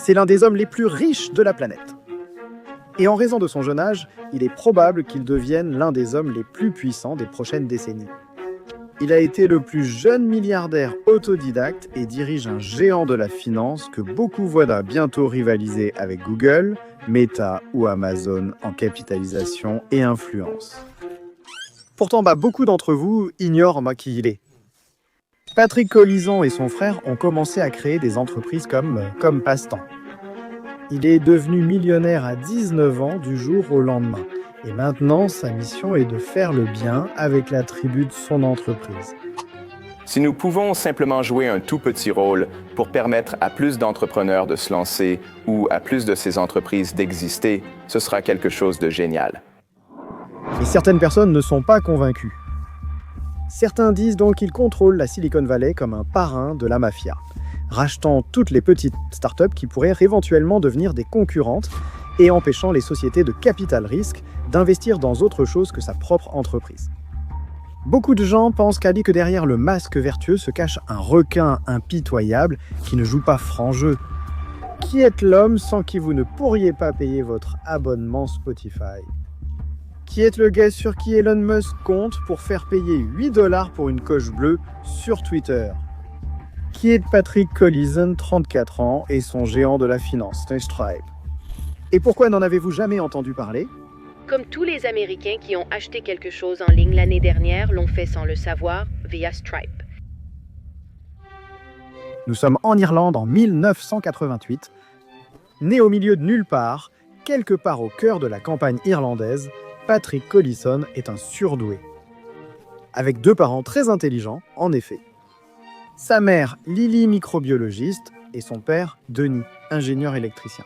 C'est l'un des hommes les plus riches de la planète. Et en raison de son jeune âge, il est probable qu'il devienne l'un des hommes les plus puissants des prochaines décennies. Il a été le plus jeune milliardaire autodidacte et dirige un géant de la finance que beaucoup voient bientôt rivaliser avec Google, Meta ou Amazon en capitalisation et influence. Pourtant, beaucoup d'entre vous ignorent qui il est. Patrick Collison et son frère ont commencé à créer des entreprises comme passe-temps. Il est devenu millionnaire à 19 ans du jour au lendemain. Et maintenant, sa mission est de faire le bien avec la tribu de son entreprise. Si nous pouvons simplement jouer un tout petit rôle pour permettre à plus d'entrepreneurs de se lancer ou à plus de ces entreprises d'exister, ce sera quelque chose de génial. Et certaines personnes ne sont pas convaincues. Certains disent donc qu'ils contrôlent la Silicon Valley comme un parrain de la mafia, rachetant toutes les petites startups qui pourraient éventuellement devenir des concurrentes et empêchant les sociétés de capital risque d'investir dans autre chose que sa propre entreprise. Beaucoup de gens pensent que derrière le masque vertueux se cache un requin impitoyable qui ne joue pas franc jeu. Qui est l'homme sans qui vous ne pourriez pas payer votre abonnement Spotify? Qui est le gars sur qui Elon Musk compte pour faire payer 8 $ pour une coche bleue sur Twitter? Qui est Patrick Collison, 34 ans, et son géant de la finance, Stripe? Et pourquoi n'en avez-vous jamais entendu parler? Comme tous les Américains qui ont acheté quelque chose en ligne l'année dernière l'ont fait sans le savoir via Stripe. Nous sommes en Irlande en 1988. Né au milieu de nulle part, quelque part au cœur de la campagne irlandaise, Patrick Collison est un surdoué. Avec 2 parents très intelligents, en effet. Sa mère, Lily, microbiologiste, et son père, Denis, ingénieur électricien.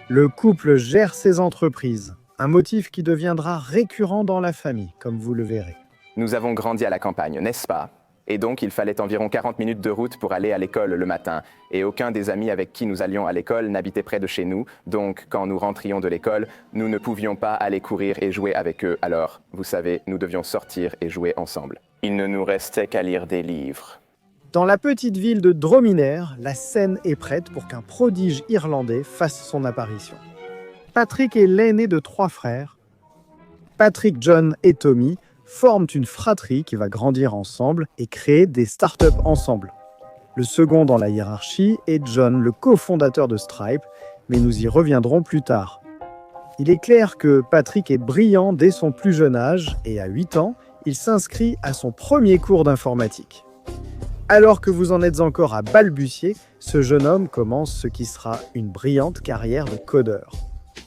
Le couple gère ses entreprises, un motif qui deviendra récurrent dans la famille, comme vous le verrez. Nous avons grandi à la campagne, n'est-ce pas? Et donc, il fallait environ 40 minutes de route pour aller à l'école le matin. Et aucun des amis avec qui nous allions à l'école n'habitait près de chez nous. Donc, quand nous rentrions de l'école, nous ne pouvions pas aller courir et jouer avec eux. Alors, vous savez, nous devions sortir et jouer ensemble. Il ne nous restait qu'à lire des livres. Dans la petite ville de Drominair, la scène est prête pour qu'un prodige irlandais fasse son apparition. Patrick est l'aîné de 3 frères. Patrick, John et Tommy forment une fratrie qui va grandir ensemble et créer des startups ensemble. Le second dans la hiérarchie est John, le cofondateur de Stripe, mais nous y reviendrons plus tard. Il est clair que Patrick est brillant dès son plus jeune âge et à 8 ans, il s'inscrit à son premier cours d'informatique. Alors que vous en êtes encore à balbutier, ce jeune homme commence ce qui sera une brillante carrière de codeur.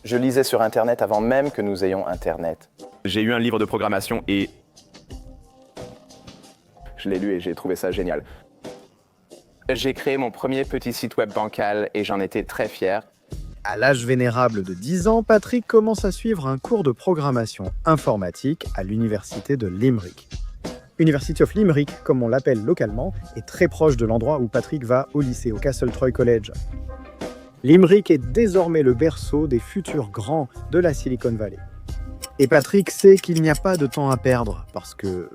Je lisais sur Internet avant même que nous ayons Internet. J'ai eu un livre de programmation et je l'ai lu et j'ai trouvé ça génial. J'ai créé mon premier petit site web bancal et j'en étais très fier. À l'âge vénérable de 10 ans, Patrick commence à suivre un cours de programmation informatique à l'université de Limerick. University of Limerick, comme on l'appelle localement, est très proche de l'endroit où Patrick va au lycée, au Castletroy College. Limerick est désormais le berceau des futurs grands de la Silicon Valley. Et Patrick sait qu'il n'y a pas de temps à perdre, parce que...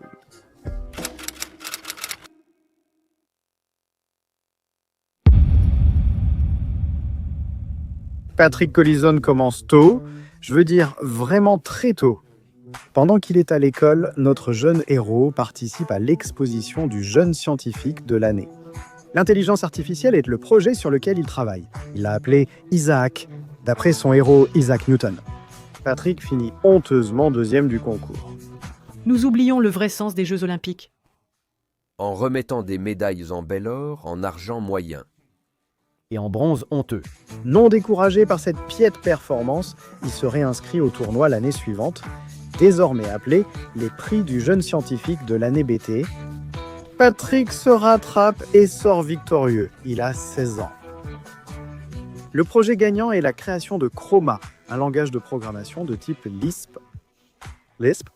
Patrick Collison commence tôt, je veux dire vraiment très tôt. Pendant qu'il est à l'école, notre jeune héros participe à l'exposition du jeune scientifique de l'année. L'intelligence artificielle est le projet sur lequel il travaille. Il l'a appelé Isaac, d'après son héros Isaac Newton. Patrick finit honteusement 2e du concours. Nous oublions le vrai sens des Jeux Olympiques. En remettant des médailles en bel or, en argent moyen. Et en bronze honteux. Non découragé par cette piètre performance, il se réinscrit au tournoi l'année suivante, désormais appelé les prix du jeune scientifique de l'année BT. Patrick se rattrape et sort victorieux. Il a 16 ans. Le projet gagnant est la création de Chroma, un langage de programmation de type Lisp. Lisp,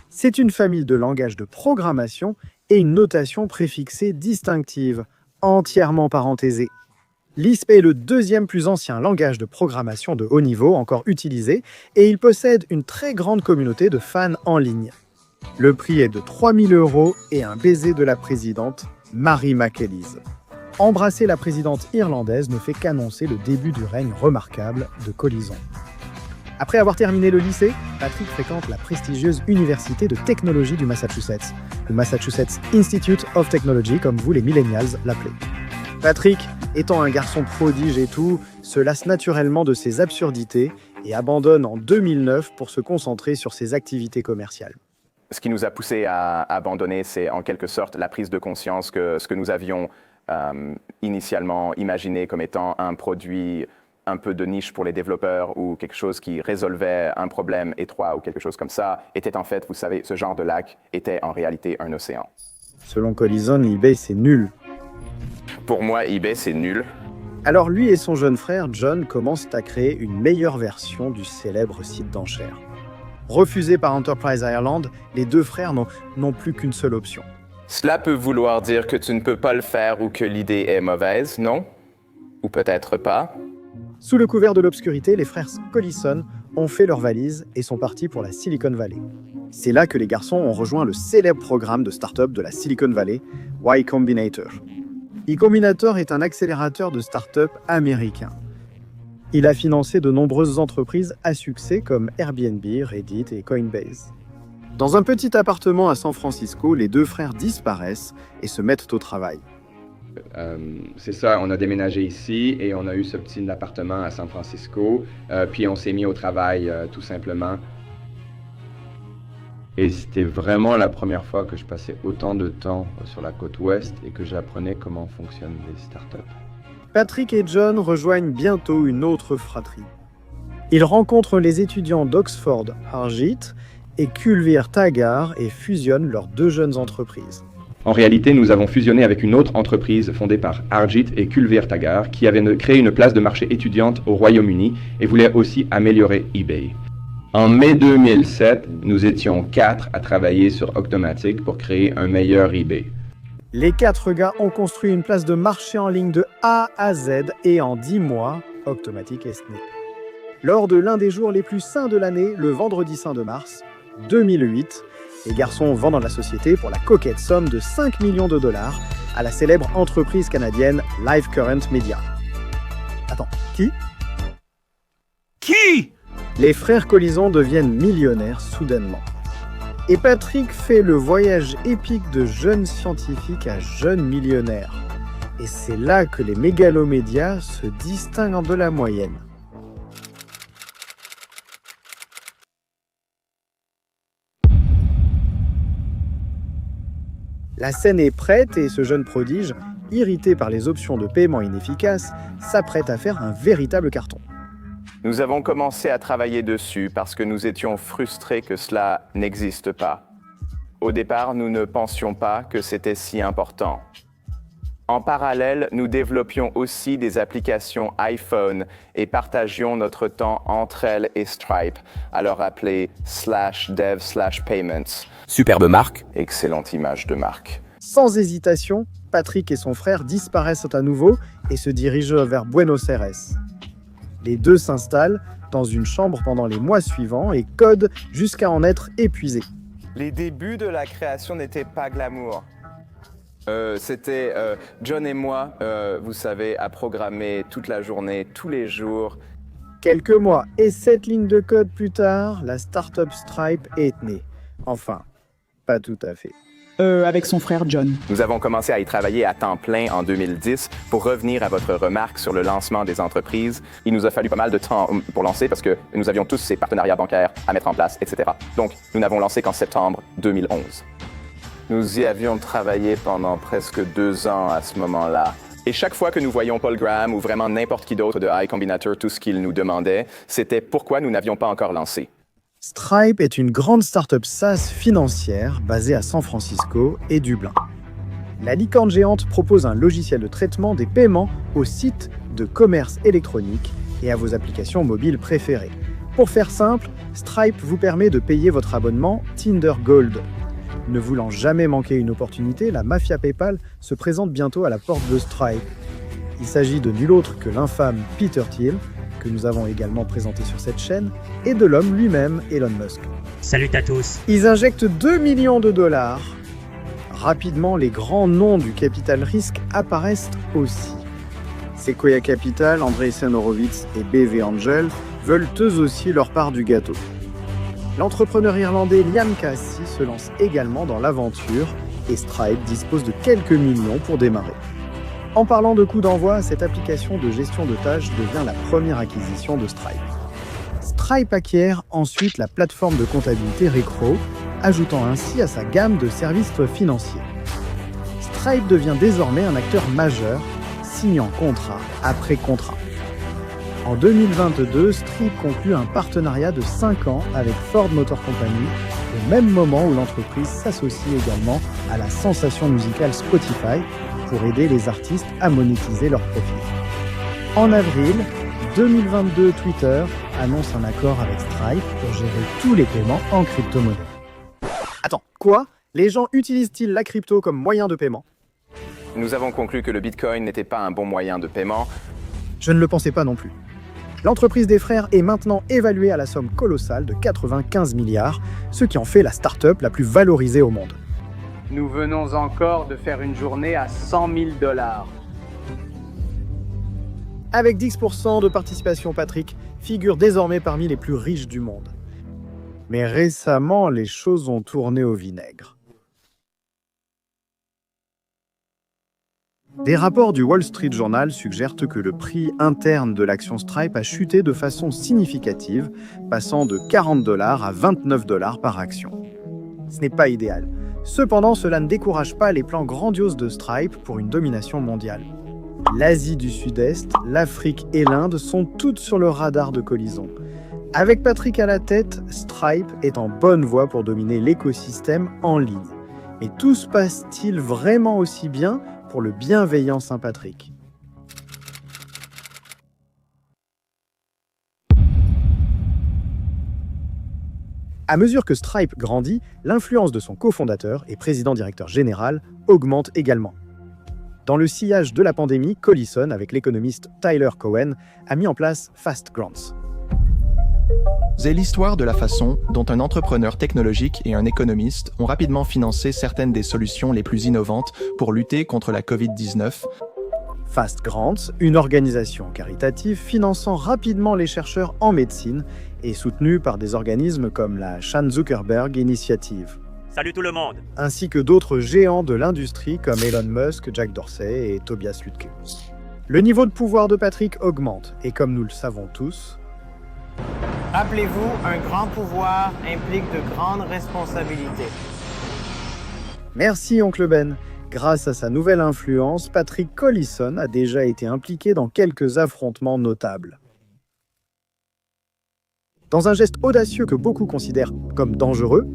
c'est une famille de langages de programmation et une notation préfixée distinctive, entièrement parenthésée. Lisp est le 2e plus ancien langage de programmation de haut niveau encore utilisé et il possède une très grande communauté de fans en ligne. Le prix est de 3 000 € et un baiser de la présidente, Mary McAleese. Embrasser la présidente irlandaise ne fait qu'annoncer le début du règne remarquable de Collison. Après avoir terminé le lycée, Patrick fréquente la prestigieuse Université de technologie du Massachusetts, le Massachusetts Institute of Technology, comme vous les millennials l'appelez. Patrick, étant un garçon prodige et tout, se lasse naturellement de ses absurdités et abandonne en 2009 pour se concentrer sur ses activités commerciales. Ce qui nous a poussé à abandonner, c'est en quelque sorte la prise de conscience que ce que nous avions initialement imaginé comme étant un produit un peu de niche pour les développeurs ou quelque chose qui résolvait un problème étroit ou quelque chose comme ça, était en fait, vous savez, ce genre de lac était en réalité un océan. Selon Collison, eBay, c'est nul. Pour moi, eBay, c'est nul. Alors lui et son jeune frère, John, commencent à créer une meilleure version du célèbre site d'enchères. Refusés par Enterprise Ireland, les deux frères n'ont plus qu'une seule option. Cela peut vouloir dire que tu ne peux pas le faire ou que l'idée est mauvaise, non? Ou peut-être pas. Sous le couvert de l'obscurité, les frères Collison ont fait leurs valises et sont partis pour la Silicon Valley. C'est là que les garçons ont rejoint le célèbre programme de start-up de la Silicon Valley, Y Combinator. Y Combinator est un accélérateur de start-up américain. Il a financé de nombreuses entreprises à succès comme Airbnb, Reddit et Coinbase. Dans un petit appartement à San Francisco, les deux frères disparaissent et se mettent au travail. C'est ça, on a déménagé ici et on a eu ce petit appartement à San Francisco, puis on s'est mis au travail tout simplement. Et c'était vraiment la première fois que je passais autant de temps sur la côte ouest et que j'apprenais comment fonctionnent les startups. Patrick et John rejoignent bientôt une autre fratrie. Ils rencontrent les étudiants d'Oxford Harjit et Culver Taggart et fusionnent leurs deux jeunes entreprises. En réalité, nous avons fusionné avec une autre entreprise fondée par Harjit et Culver Taggart qui avait créé une place de marché étudiante au Royaume-Uni et voulait aussi améliorer eBay. En mai 2007, nous étions 4 à travailler sur Octomatic pour créer un meilleur eBay. Les 4 gars ont construit une place de marché en ligne de A à Z et en 10 mois, Octomatic est né. Lors de l'un des jours les plus saints de l'année, le vendredi saint de mars 2008, les garçons vendent la société pour la coquette somme de 5 millions de dollars à la célèbre entreprise canadienne Live Current Media. Attends, qui? Les frères Collison deviennent millionnaires soudainement. Et Patrick fait le voyage épique de jeune scientifique à jeune millionnaire. Et c'est là que les mégalomédias se distinguent de la moyenne. La scène est prête et ce jeune prodige, irrité par les options de paiement inefficaces, s'apprête à faire un véritable carton. Nous avons commencé à travailler dessus parce que nous étions frustrés que cela n'existe pas. Au départ, nous ne pensions pas que c'était si important. En parallèle, nous développions aussi des applications iPhone et partagions notre temps entre elles et Stripe, alors appelé /dev/payments. Superbe marque. Excellente image de marque. Sans hésitation, Patrick et son frère disparaissent à nouveau et se dirigent vers Buenos Aires. Les deux s'installent dans une chambre pendant les mois suivants et codent jusqu'à en être épuisés. Les débuts de la création n'étaient pas glamour. C'était John et moi, vous savez, à programmer toute la journée, tous les jours. Quelques mois et 7 lignes de code plus tard, la startup Stripe est née. Enfin, pas tout à fait. Avec son frère John. Nous avons commencé à y travailler à temps plein en 2010. Pour revenir à votre remarque sur le lancement des entreprises, il nous a fallu pas mal de temps pour lancer parce que nous avions tous ces partenariats bancaires à mettre en place, etc. Donc, nous n'avons lancé qu'en septembre 2011. Nous y avions travaillé pendant presque 2 ans à ce moment-là. Et chaque fois que nous voyions Paul Graham ou vraiment n'importe qui d'autre de Y Combinator, tout ce qu'il nous demandait, c'était pourquoi nous n'avions pas encore lancé. Stripe est une grande start-up SaaS financière basée à San Francisco et Dublin. La licorne géante propose un logiciel de traitement des paiements aux sites de commerce électronique et à vos applications mobiles préférées. Pour faire simple, Stripe vous permet de payer votre abonnement Tinder Gold. Ne voulant jamais manquer une opportunité, la mafia PayPal se présente bientôt à la porte de Stripe. Il s'agit de nul autre que l'infâme Peter Thiel, que nous avons également présenté sur cette chaîne, et de l'homme lui-même, Elon Musk. Salut à tous. Ils injectent 2 millions de dollars, Rapidement, les grands noms du capital risque apparaissent aussi. Sequoia Capital, Andreessen Horowitz et BV Angel veulent eux aussi leur part du gâteau. L'entrepreneur irlandais Liam Casey se lance également dans l'aventure et Stripe dispose de quelques millions pour démarrer. En parlant de coup d'envoi, cette application de gestion de tâches devient la première acquisition de Stripe. Stripe acquiert ensuite la plateforme de comptabilité Recro, ajoutant ainsi à sa gamme de services financiers. Stripe devient désormais un acteur majeur, signant contrat après contrat. En 2022, Stripe conclut un partenariat de 5 ans avec Ford Motor Company, au même moment où l'entreprise s'associe également à la sensation musicale Spotify pour aider les artistes à monétiser leurs profits. En avril 2022, Twitter annonce un accord avec Stripe pour gérer tous les paiements en crypto-monnaie. Attends, quoi? Les gens utilisent-ils la crypto comme moyen de paiement? Nous avons conclu que le Bitcoin n'était pas un bon moyen de paiement. Je ne le pensais pas non plus. L'entreprise des frères est maintenant évaluée à la somme colossale de 95 milliards, ce qui en fait la start-up la plus valorisée au monde. Nous venons encore de faire une journée à 100 000 $. Avec 10% de participation, Patrick figure désormais parmi les plus riches du monde. Mais récemment, les choses ont tourné au vinaigre. Des rapports du Wall Street Journal suggèrent que le prix interne de l'action Stripe a chuté de façon significative, passant de 40 $ à 29 $ par action. Ce n'est pas idéal. Cependant, cela ne décourage pas les plans grandioses de Stripe pour une domination mondiale. L'Asie du Sud-Est, l'Afrique et l'Inde sont toutes sur le radar de Colison. Avec Patrick à la tête, Stripe est en bonne voie pour dominer l'écosystème en ligne. Mais tout se passe-t-il vraiment aussi bien pour le bienveillant Saint Patrick? À mesure que Stripe grandit, l'influence de son cofondateur et président-directeur général augmente également. Dans le sillage de la pandémie, Collison, avec l'économiste Tyler Cowen, a mis en place Fast Grants. C'est l'histoire de la façon dont un entrepreneur technologique et un économiste ont rapidement financé certaines des solutions les plus innovantes pour lutter contre la COVID-19. Fast Grants, une organisation caritative finançant rapidement les chercheurs en médecine et soutenue par des organismes comme la Chan Zuckerberg Initiative. Salut tout le monde! Ainsi que d'autres géants de l'industrie comme Elon Musk, Jack Dorsey et Tobias Lütke. Le niveau de pouvoir de Patrick augmente et comme nous le savons tous, Rappelez-vous, un grand pouvoir implique de grandes responsabilités. merci Oncle Ben. Grâce à sa nouvelle influence, Patrick Collison a déjà été impliqué dans quelques affrontements notables. Dans un geste audacieux que beaucoup considèrent comme dangereux,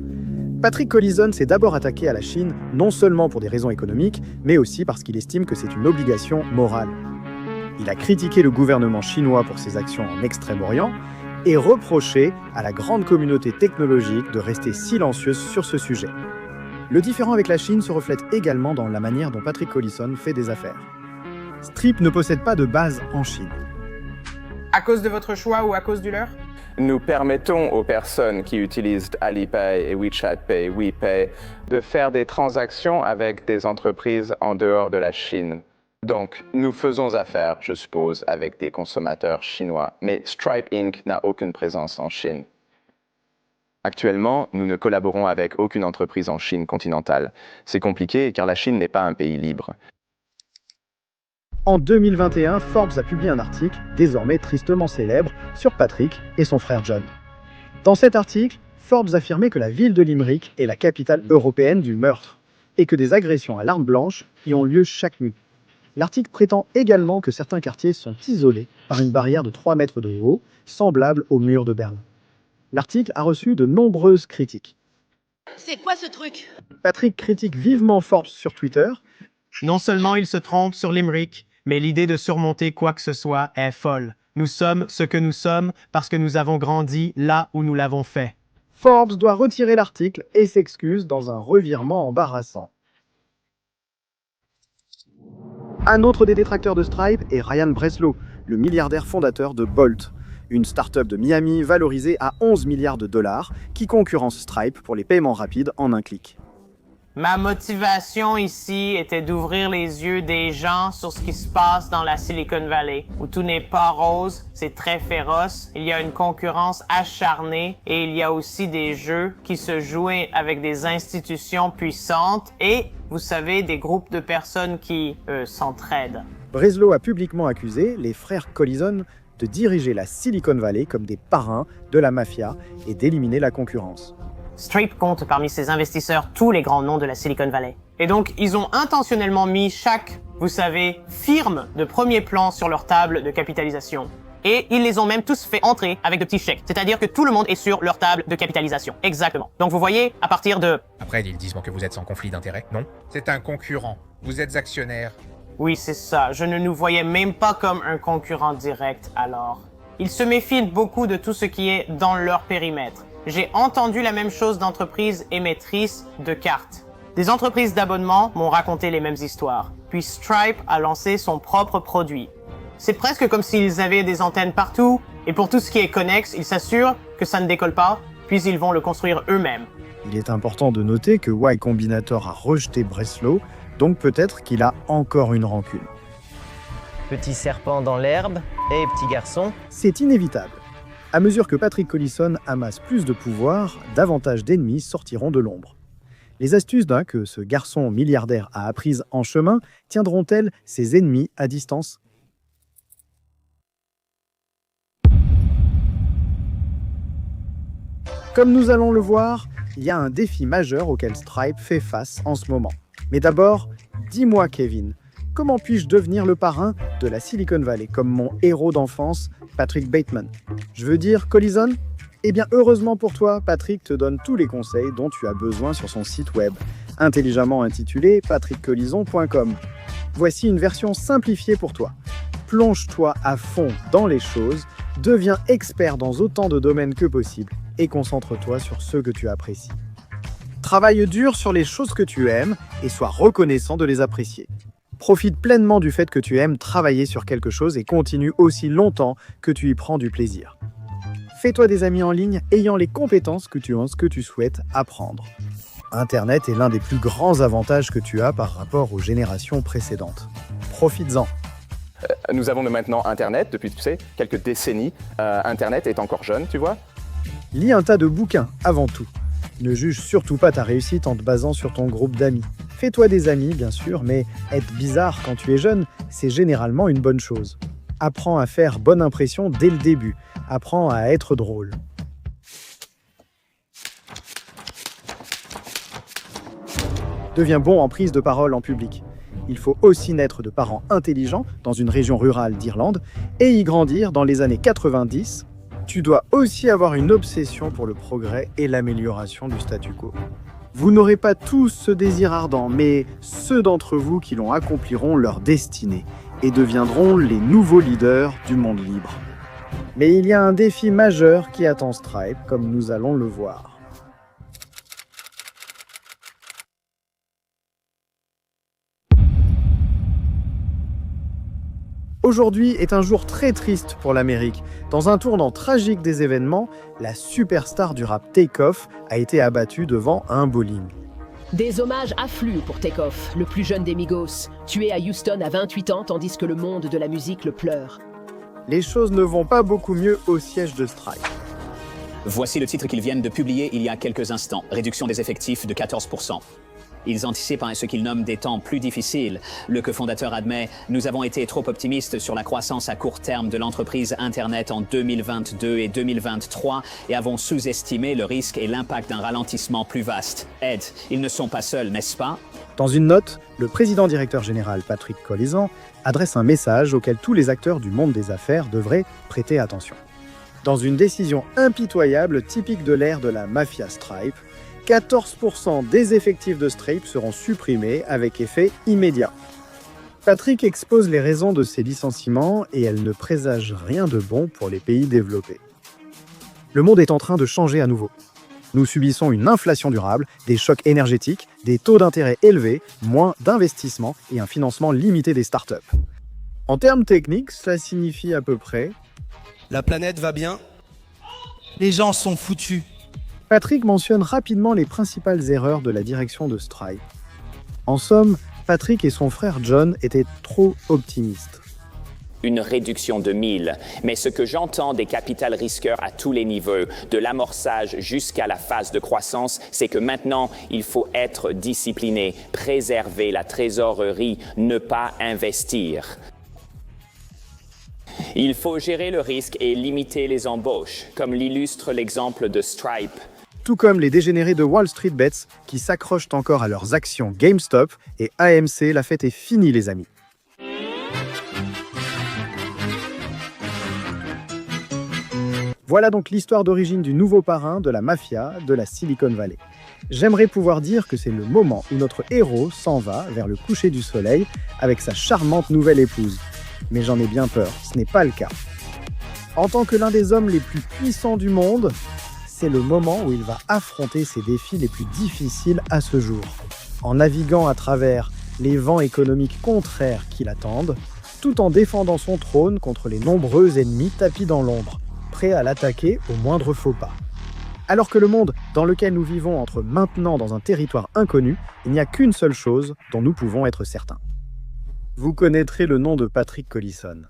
Patrick Collison s'est d'abord attaqué à la Chine, non seulement pour des raisons économiques, mais aussi parce qu'il estime que c'est une obligation morale. Il a critiqué le gouvernement chinois pour ses actions en Extrême-Orient et reproché à la grande communauté technologique de rester silencieuse sur ce sujet. Le différend avec la Chine se reflète également dans la manière dont Patrick Collison fait des affaires. Stripe ne possède pas de base en Chine. À cause de votre choix ou à cause du leur? Nous permettons aux personnes qui utilisent Alipay et WeChat Pay, WePay, de faire des transactions avec des entreprises en dehors de la Chine. Donc, nous faisons affaire, je suppose, avec des consommateurs chinois, mais Stripe Inc. n'a aucune présence en Chine. Actuellement, nous ne collaborons avec aucune entreprise en Chine continentale. C'est compliqué car la Chine n'est pas un pays libre. En 2021, Forbes a publié un article, désormais tristement célèbre, sur Patrick et son frère John. Dans cet article, Forbes affirmait que la ville de Limerick est la capitale européenne du meurtre, et que des agressions à l'arme blanche y ont lieu chaque nuit. L'article prétend également que certains quartiers sont isolés par une barrière de 3 mètres de haut, semblable au mur de Berlin. L'article a reçu de nombreuses critiques. C'est quoi ce truc? Patrick critique vivement Forbes sur Twitter. Non seulement il se trompe sur Limerick, mais l'idée de surmonter quoi que ce soit est folle. Nous sommes ce que nous sommes parce que nous avons grandi là où nous l'avons fait. Forbes doit retirer l'article et s'excuse dans un revirement embarrassant. Un autre des détracteurs de Stripe est Ryan Breslow, le milliardaire fondateur de Bolt, une start-up de Miami valorisée à 11 milliards de dollars qui concurrence Stripe pour les paiements rapides en un clic. Ma motivation ici était d'ouvrir les yeux des gens sur ce qui se passe dans la Silicon Valley, où tout n'est pas rose, c'est très féroce, il y a une concurrence acharnée et il y a aussi des jeux qui se jouent avec des institutions puissantes et, vous savez, des groupes de personnes qui, s'entraident. Breslow a publiquement accusé les frères Collison de diriger la Silicon Valley comme des parrains de la mafia et d'éliminer la concurrence. Stripe compte parmi ses investisseurs tous les grands noms de la Silicon Valley. Et donc, ils ont intentionnellement mis chaque, vous savez, firme de premier plan sur leur table de capitalisation. Et ils les ont même tous fait entrer avec de petits chèques. C'est-à-dire que tout le monde est sur leur table de capitalisation. Exactement. Donc vous voyez, à partir de... Après, ils disent que vous êtes sans conflit d'intérêt, non? C'est un concurrent. Vous êtes actionnaire. Oui, c'est ça. Je ne nous voyais même pas comme un concurrent direct, alors. Ils se méfient beaucoup de tout ce qui est dans leur périmètre. J'ai entendu la même chose d'entreprises émettrices de cartes. Des entreprises d'abonnement m'ont raconté les mêmes histoires. Puis Stripe a lancé son propre produit. C'est presque comme s'ils avaient des antennes partout, et pour tout ce qui est connexe, ils s'assurent que ça ne décolle pas, puis ils vont le construire eux-mêmes. Il est important de noter que Y Combinator a rejeté Breslow, donc peut-être qu'il a encore une rancune. Petit serpent dans l'herbe, et petit garçon. C'est inévitable. À mesure que Patrick Collison amasse plus de pouvoir, davantage d'ennemis sortiront de l'ombre. Les astuces que ce garçon milliardaire a apprises en chemin tiendront-elles ses ennemis à distance ? Comme nous allons le voir, il y a un défi majeur auquel Stripe fait face en ce moment. Mais d'abord, dis-moi Kevin, comment puis-je devenir le parrain de la Silicon Valley comme mon héros d'enfance, Patrick Bateman? Je veux dire, Collison? Eh bien, heureusement pour toi, Patrick te donne tous les conseils dont tu as besoin sur son site web, intelligemment intitulé patrickcollison.com. Voici une version simplifiée pour toi. Plonge-toi à fond dans les choses, deviens expert dans autant de domaines que possible et concentre-toi sur ceux que tu apprécies. Travaille dur sur les choses que tu aimes et sois reconnaissant de les apprécier. Profite pleinement du fait que tu aimes travailler sur quelque chose et continue aussi longtemps que tu y prends du plaisir. Fais-toi des amis en ligne ayant les compétences que tu souhaites apprendre. Internet est l'un des plus grands avantages que tu as par rapport aux générations précédentes. Profites-en. Nous avons maintenant Internet depuis, quelques décennies. Internet est encore jeune, tu vois. Lis un tas de bouquins avant tout. Ne juge surtout pas ta réussite en te basant sur ton groupe d'amis. Fais-toi des amis, bien sûr, mais être bizarre quand tu es jeune, c'est généralement une bonne chose. Apprends à faire bonne impression dès le début. Apprends à être drôle. Deviens bon en prise de parole en public. Il faut aussi naître de parents intelligents dans une région rurale d'Irlande et y grandir dans les années 90. Tu dois aussi avoir une obsession pour le progrès et l'amélioration du statu quo. Vous n'aurez pas tous ce désir ardent, mais ceux d'entre vous qui l'ont accompliront leur destinée et deviendront les nouveaux leaders du monde libre. Mais il y a un défi majeur qui attend Stripe, comme nous allons le voir. Aujourd'hui est un jour très triste pour l'Amérique. Dans un tournant tragique des événements, la superstar du rap Takeoff a été abattue devant un bowling. Des hommages affluent pour Takeoff, le plus jeune des Migos, tué à Houston à 28 ans tandis que le monde de la musique le pleure. Les choses ne vont pas beaucoup mieux au siège de Stripe. Voici le titre qu'ils viennent de publier il y a quelques instants. Réduction des effectifs de 14%. Ils anticipent ce qu'ils nomment des temps plus difficiles. Le cofondateur admet « Nous avons été trop optimistes sur la croissance à court terme de l'entreprise Internet en 2022 et 2023 et avons sous-estimé le risque et l'impact d'un ralentissement plus vaste. Ed, ils ne sont pas seuls, n'est-ce pas ?» Dans une note, le président-directeur général Patrick Collison adresse un message auquel tous les acteurs du monde des affaires devraient prêter attention. Dans une décision impitoyable typique de l'ère de la mafia Stripe, 14% des effectifs de Stripe seront supprimés avec effet immédiat. Patrick expose les raisons de ces licenciements et elles ne présagent rien de bon pour les pays développés. Le monde est en train de changer à nouveau. Nous subissons une inflation durable, des chocs énergétiques, des taux d'intérêt élevés, moins d'investissements et un financement limité des startups. En termes techniques, ça signifie à peu près... La planète va bien. Les gens sont foutus. Patrick mentionne rapidement les principales erreurs de la direction de Stripe. En somme, Patrick et son frère John étaient trop optimistes. Une réduction de 1000, mais ce que j'entends des capital risqueurs à tous les niveaux, de l'amorçage jusqu'à la phase de croissance, c'est que maintenant, il faut être discipliné, préserver la trésorerie, ne pas investir. Il faut gérer le risque et limiter les embauches, comme l'illustre l'exemple de Stripe. Tout comme les dégénérés de Wall Street Bets qui s'accrochent encore à leurs actions GameStop et AMC, la fête est finie les amis. Voilà donc l'histoire d'origine du nouveau parrain de la mafia de la Silicon Valley. J'aimerais pouvoir dire que c'est le moment où notre héros s'en va vers le coucher du soleil avec sa charmante nouvelle épouse. Mais j'en ai bien peur, ce n'est pas le cas. En tant que l'un des hommes les plus puissants du monde, c'est le moment où il va affronter ses défis les plus difficiles à ce jour. En naviguant à travers les vents économiques contraires qui l'attendent, tout en défendant son trône contre les nombreux ennemis tapis dans l'ombre, prêts à l'attaquer au moindre faux pas. Alors que le monde dans lequel nous vivons entre maintenant dans un territoire inconnu, il n'y a qu'une seule chose dont nous pouvons être certains. Vous connaîtrez le nom de Patrick Collison.